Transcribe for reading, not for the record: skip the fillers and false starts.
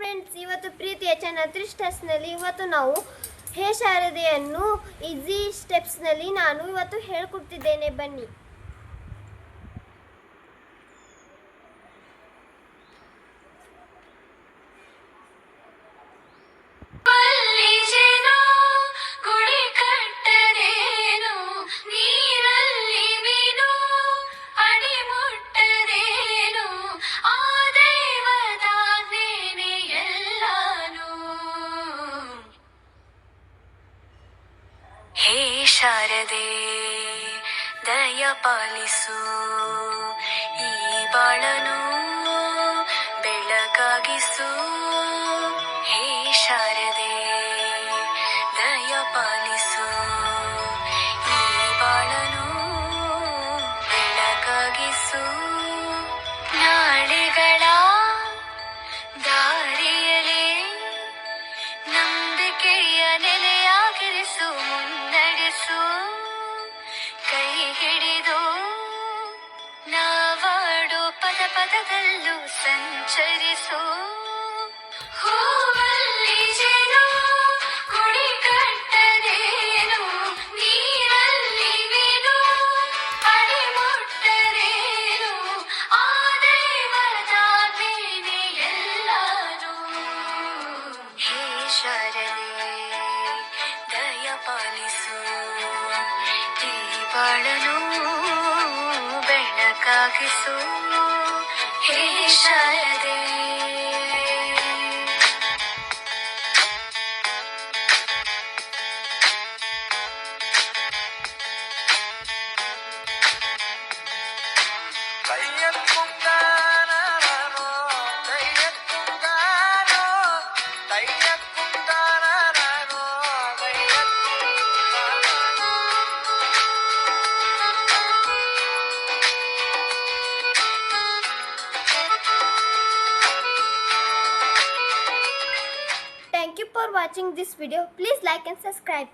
Friends, ಇವತ್ತು ಪ್ರೀತಿಯ channel ನಲ್ಲಿ ಇವತ್ತು ನಾವು ಹೇ ಶಾರದೆಯನ್ನು ಈಸಿ ಸ್ಟೆಪ್ಸ್ನಲ್ಲಿ ನಾನು ಇವತ್ತು ಹೇಳ್ಕೊಡ್ತಿದ್ದೇನೆ. ಬನ್ನಿ. ಹೇ ಶಾರದೆ ದಯ ಪಾಲಿಸು, ಈ ಬಾಳನು ಬೆಳಕಾಗಿಸು. ಹೇ ಶಾರದೆ ದಯ ಪಾಲಿಸು, ಈ ಬಾಳನು ಬೆಳಕಾಗಿಸು. ನಾಳೆಗಳ ದಾರಿಯಲೇ ನಂಬಿಕೆಯ ನೆಲೆಯಾಗಿರಿಸು, ಮುನ್ನಡೆಸು. ಕೈ ಹಿಡಿದು ನಾವಾಡೋ ಪದ ಪದದಲ್ಲೂ ಸಂಚರಿಸು. ಹೂವಲ್ಲಿ ಜೇನು ಗುಡಿ ಕಟ್ಟದೇನು, ನೀರಲ್ಲಿ ಮೀನು ಅಡಿ ಮುಟ್ಟರೇನು, ಆ ದೈವದ ಮೇನೆ ಎಲ್ಲರೂ. ಹೇ ಶಾರದೆ ದಯ ಪಾಲಿಸು, ಈ ಬಾಳನು ಬೆಳಕಾಗಿಸು. ಹೇ ಶಾರದೆ Thank you for watching this video. Please like and subscribe.